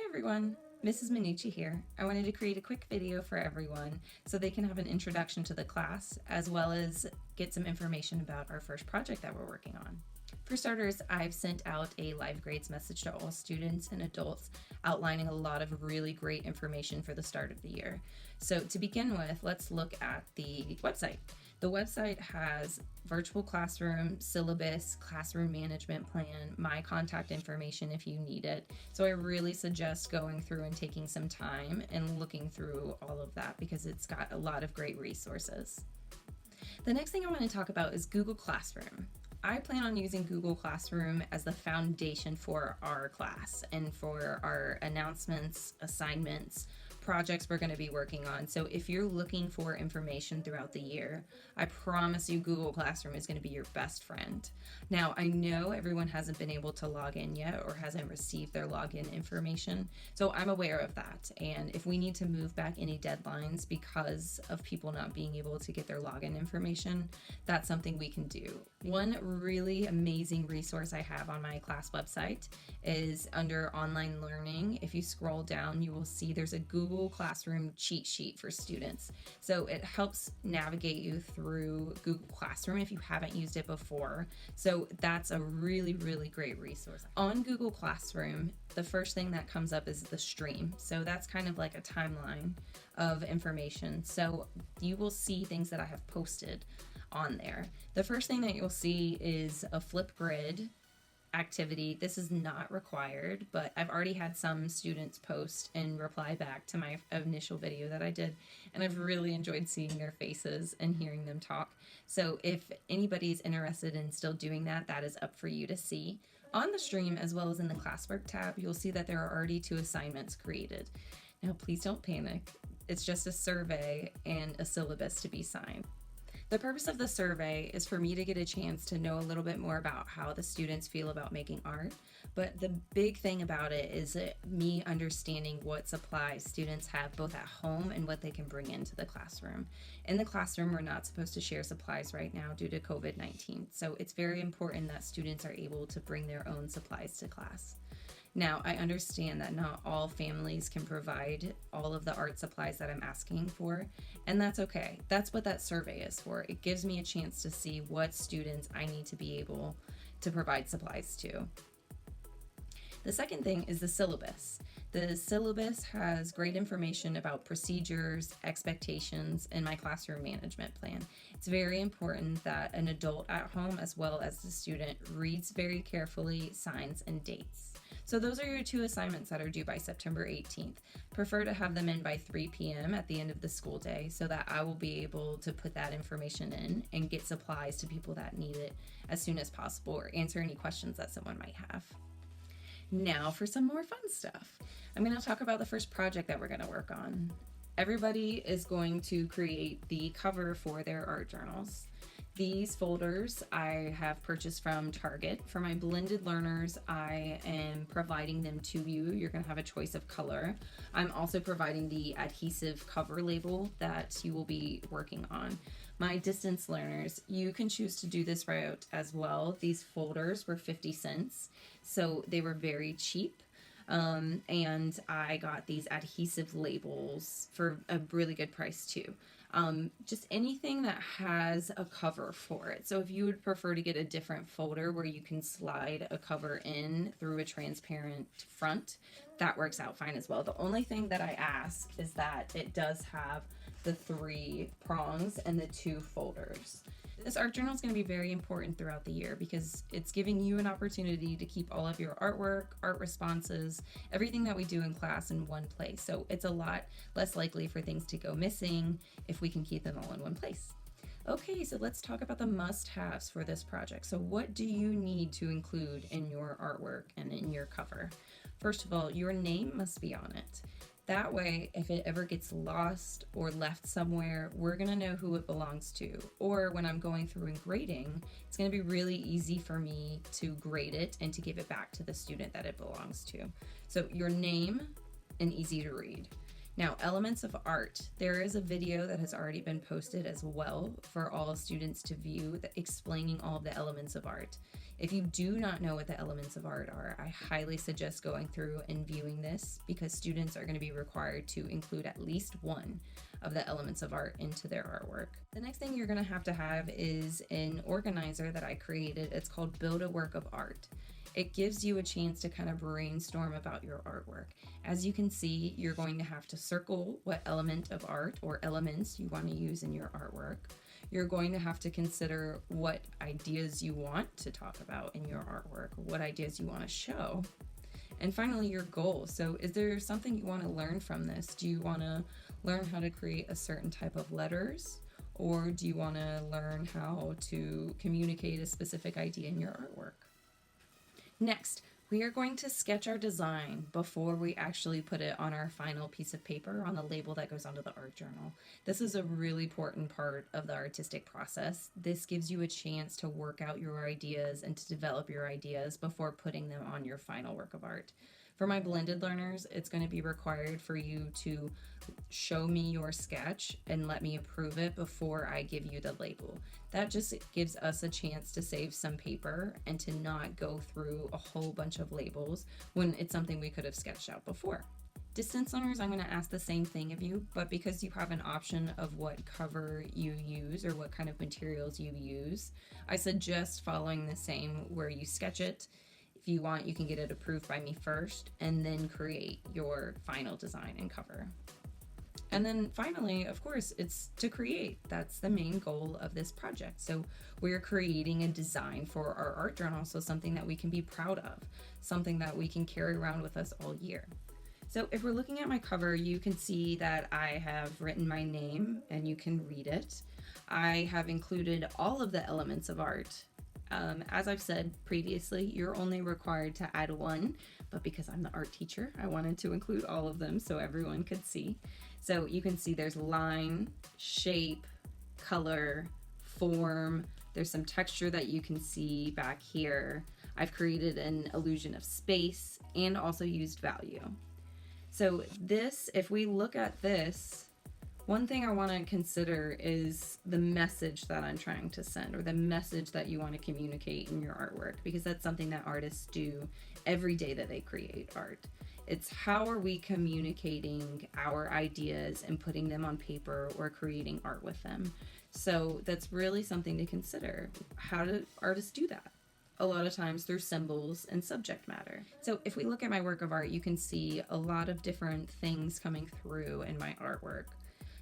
everyone, Mrs. Minucci here. I wanted to create a quick video for everyone so they can have an introduction to the class as well as get some information about our first project that we're working on. For starters, I've sent out a live grades message to all students and adults outlining a lot of really great information for the start of the year. So to begin with, let's look at the website. The website has virtual classroom, syllabus, classroom management plan, my contact information if you need it. So I really suggest going through and taking some time and looking through all of that because it's got a lot of great resources. The next thing I want to talk about is Google Classroom. I plan on using Google Classroom as the foundation for our class and for our announcements, assignments, projects we're going to be working on. So if you're looking for information throughout the year, I promise you Google Classroom is going to be your best friend. Now, I know everyone hasn't been able to log in yet or hasn't received their login information, so I'm aware of that. And if we need to move back any deadlines because of people not being able to get their login information, that's something we can do. One really amazing resource I have on my class website is under online learning. If you scroll down, you will see there's a Google Classroom cheat sheet for students. So it helps navigate you through Google Classroom if you haven't used it before. So that's a really, really great resource. On Google Classroom, the first thing that comes up is the stream. So that's kind of like a timeline of information. So you will see things that I have posted on there. The first thing that you'll see is a Flipgrid activity. This is not required, but I've already had some students post and reply back to my initial video that I did, and I've really enjoyed seeing their faces and hearing them talk. So if anybody's interested in still doing that, that is up for you to see. On the stream, as well as in the classwork tab, you'll see that there are already 2 assignments created. Now, please don't panic. It's just a survey and a syllabus to be signed. The purpose of the survey is for me to get a chance to know a little bit more about how the students feel about making art, but the big thing about it is me understanding what supplies students have both at home and what they can bring into the classroom. In the classroom, we're not supposed to share supplies right now due to COVID-19, so it's very important that students are able to bring their own supplies to class. Now, I understand that not all families can provide all of the art supplies that I'm asking for, and that's okay. That's what that survey is for. It gives me a chance to see what students I need to be able to provide supplies to. The second thing is the syllabus. The syllabus has great information about procedures, expectations, and my classroom management plan. It's very important that an adult at home as well as the student reads very carefully, signs, and dates. So those are your 2 assignments that are due by September 18th. Prefer to have them in by 3 p.m. at the end of the school day so that I will be able to put that information in and get supplies to people that need it as soon as possible or answer any questions that someone might have. Now for some more fun stuff. I'm going to talk about the first project that we're going to work on. Everybody is going to create the cover for their art journals. These folders I have purchased from Target. For my blended learners, I am providing them to you. You're going to have a choice of color. I'm also providing the adhesive cover label that you will be working on. My distance learners, you can choose to do this route as well. These folders were 50 cents, so they were very cheap. And I got these adhesive labels for a really good price too. Just anything that has a cover for it. So if you would prefer to get a different folder where you can slide a cover in through a transparent front, that works out fine as well. The only thing that I ask is that it does have the 3 prongs and the 2 folders. This art journal is going to be very important throughout the year because it's giving you an opportunity to keep all of your artwork, art responses, everything that we do in class in one place. So it's a lot less likely for things to go missing if we can keep them all in one place. Okay, so let's talk about the must-haves for this project. So what do you need to include in your artwork and in your cover? First of all, your name must be on it. That way, if it ever gets lost or left somewhere, we're going to know who it belongs to. Or when I'm going through and grading, it's going to be really easy for me to grade it and to give it back to the student that it belongs to. So your name and easy to read. Now, elements of art. There is a video that has already been posted as well for all students to view, explaining all of the elements of art. If you do not know what the elements of art are, I highly suggest going through and viewing this, because students are going to be required to include at least one of the elements of art into their artwork. The next thing you're going to have is an organizer that I created. It's called Build a Work of Art. It gives you a chance to kind of brainstorm about your artwork. As you can see, you're going to have to circle what element of art or elements you want to use in your artwork. You're going to have to consider what ideas you want to talk about in your artwork, what ideas you want to show. And finally, your goal. So is there something you want to learn from this? Do you want to learn how to create a certain type of letters? Or do you want to learn how to communicate a specific idea in your artwork? Next, we are going to sketch our design before we actually put it on our final piece of paper on the label that goes onto the art journal. This is a really important part of the artistic process. This gives you a chance to work out your ideas and to develop your ideas before putting them on your final work of art. For my blended learners, it's going to be required for you to show me your sketch and let me approve it before I give you the label. That just gives us a chance to save some paper and to not go through a whole bunch of labels when it's something we could have sketched out before. Distance learners, I'm going to ask the same thing of you, but because you have an option of what cover you use or what kind of materials you use, I suggest following the same where you sketch it. If you want, you can get it approved by me first and then create your final design and cover. And then finally, of course, it's to create. That's the main goal of this project. So we're creating a design for our art journal, so something that we can be proud of, something that we can carry around with us all year. So if we're looking at my cover, you can see that I have written my name and you can read it. I have included all of the elements of art. As I've said previously, you're only required to add one, but because I'm the art teacher, I wanted to include all of them so everyone could see. So you can see there's line, shape, color, form. There's some texture that you can see back here. I've created an illusion of space and also used value. So this, if we look at this, one thing I want to consider is the message that I'm trying to send, or the message that you want to communicate in your artwork, because that's something that artists do every day that they create art. It's how are we communicating our ideas and putting them on paper or creating art with them. So that's really something to consider. How do artists do that? A lot of times through symbols and subject matter. So if we look at my work of art, you can see a lot of different things coming through in my artwork.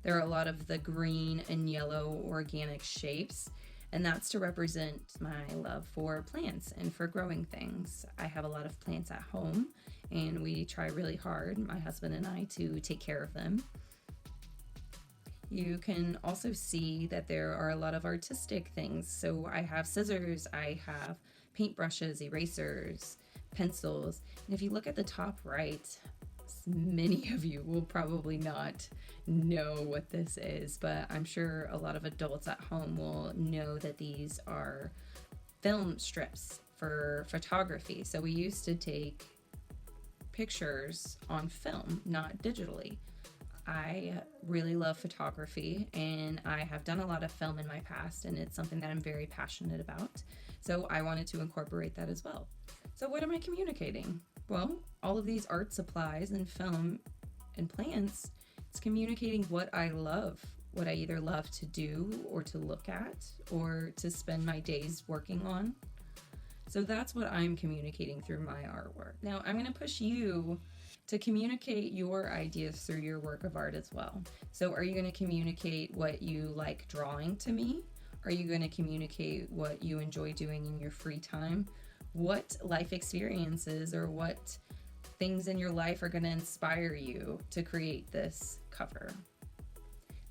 There are a lot of the green and yellow organic shapes, and that's to represent my love for plants and for growing things. I have a lot of plants at home, and we try really hard, my husband and I, to take care of them. You can also see that there are a lot of artistic things. So I have scissors, I have paintbrushes, erasers, pencils. And if you look at the top right, many of you will probably not know what this is, but I'm sure a lot of adults at home will know that these are film strips for photography. So we used to take pictures on film, not digitally. I really love photography, and I have done a lot of film in my past, and it's something that I'm very passionate about. So I wanted to incorporate that as well. So what am I communicating? Well, all of these art supplies and film and plants, it's communicating what I love, what I either love to do or to look at or to spend my days working on. So that's what I'm communicating through my artwork. Now I'm going to push you to communicate your ideas through your work of art as well. So are you going to communicate what you like drawing to me? Are you going to communicate what you enjoy doing in your free time? What life experiences or what things in your life are going to inspire you to create this cover?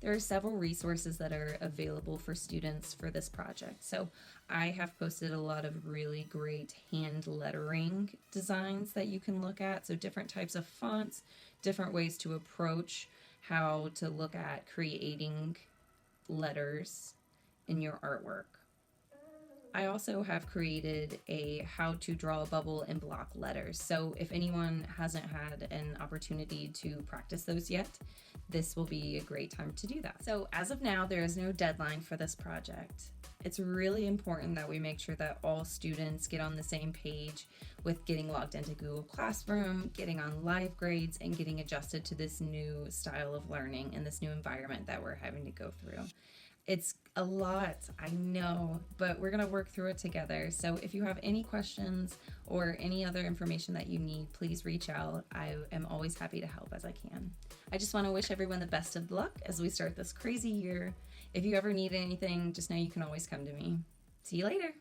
There are several resources that are available for students for this project. So I have posted a lot of really great hand lettering designs that you can look at. So different types of fonts, different ways to approach how to look at creating letters in your artwork. I also have created a how to draw a bubble in block letters. So if anyone hasn't had an opportunity to practice those yet, this will be a great time to do that. So as of now, there is no deadline for this project. It's really important that we make sure that all students get on the same page with getting logged into Google Classroom, getting on LiveGrades, and getting adjusted to this new style of learning and this new environment that we're having to go through. It's a lot, I know, but we're going to work through it together. So if you have any questions or any other information that you need, please reach out. I am always happy to help as I can. I just want to wish everyone the best of luck as we start this crazy year. If you ever need anything, just know you can always come to me. See you later.